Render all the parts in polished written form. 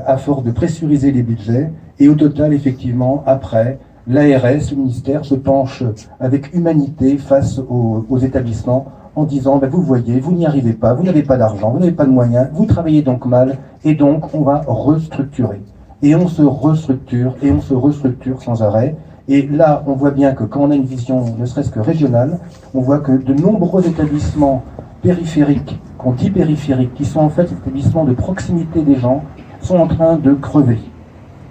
à force de pressuriser les budgets. Et au total, effectivement, après, l'ARS, le ministère, se penche avec humanité face aux établissements en disant ben, vous voyez, vous n'y arrivez pas, vous n'avez pas d'argent, vous n'avez pas de moyens, vous travaillez donc mal, et donc on va restructurer. Et on se restructure, et on se restructure sans arrêt. Et là, on voit bien que quand on a une vision, ne serait-ce que régionale, on voit que de nombreux établissements périphériques, qu'on dit périphériques, qui sont en fait des établissements de proximité des gens, sont en train de crever.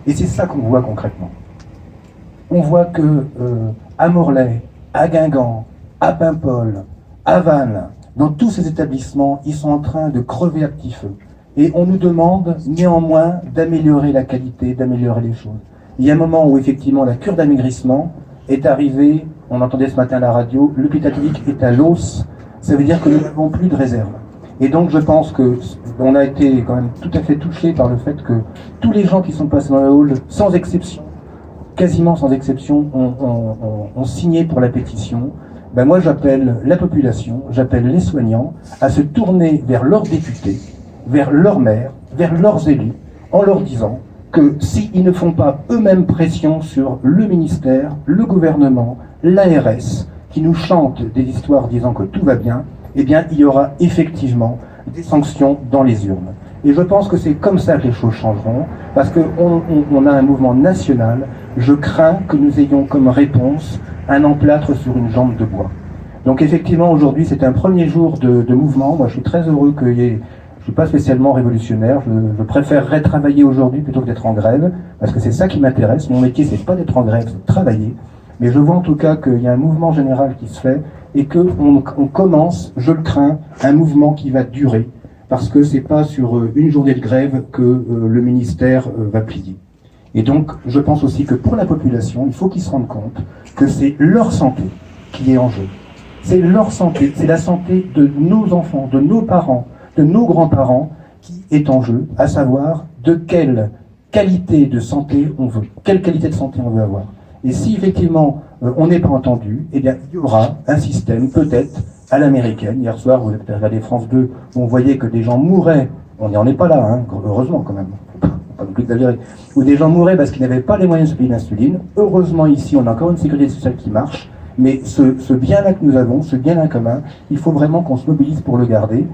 Et c'est ça qu'on voit concrètement. On voit que à Morlaix, à Guingamp, à Paimpol, à Vannes, dans tous ces établissements, ils sont en train de crever à petit feu. Et on nous demande néanmoins d'améliorer la qualité, d'améliorer les choses. Il y a un moment où effectivement la cure d'amaigrissement est arrivée, on entendait ce matin à la radio, l'hôpital public est à l'os, ça veut dire que nous n'avons plus de réserve. Et donc je pense qu'on a été quand même tout à fait touché par le fait que tous les gens qui sont passés dans le hall, sans exception, quasiment sans exception, ont signé pour la pétition. Ben moi j'appelle la population, j'appelle les soignants à se tourner vers leurs députés, vers leurs maires, vers leurs élus, en leur disant que s'ils ne font pas eux-mêmes pression sur le ministère, le gouvernement, l'ARS, qui nous chantent des histoires disant que tout va bien, eh bien il y aura effectivement des sanctions dans les urnes. Et je pense que c'est comme ça que les choses changeront, parce qu'on a un mouvement national. Je crains que nous ayons comme réponse un emplâtre sur une jambe de bois. Donc effectivement, aujourd'hui, c'est un premier jour de mouvement. Moi, je suis très heureux qu'il y ait... Je ne suis pas spécialement révolutionnaire. Je préférerais travailler aujourd'hui plutôt que d'être en grève, parce que c'est ça qui m'intéresse. Mon métier, c'est pas d'être en grève, c'est de travailler. Mais je vois en tout cas qu'il y a un mouvement général qui se fait, et qu'on commence, je le crains, un mouvement qui va durer, parce que c'est pas sur une journée de grève que le ministère va plier. Et donc, je pense aussi que pour la population, il faut qu'ils se rendent compte que c'est leur santé qui est en jeu. C'est leur santé, c'est la santé de nos enfants, de nos parents, de nos grands-parents qui est en jeu, à savoir de quelle qualité de santé on veut, quelle qualité de santé on veut avoir. Et si effectivement on n'est pas entendu, eh bien il y aura un système peut-être à l'américaine. Hier soir, vous avez regardé France 2, où on voyait que des gens mouraient, on n'en est pas là, hein, heureusement quand même, faut pas non plus exagérer, où des gens mouraient parce qu'ils n'avaient pas les moyens de se payer l'insuline. Heureusement ici, on a encore une sécurité sociale qui marche, mais ce bien-là que nous avons, ce bien-là commun, il faut vraiment qu'on se mobilise pour le garder.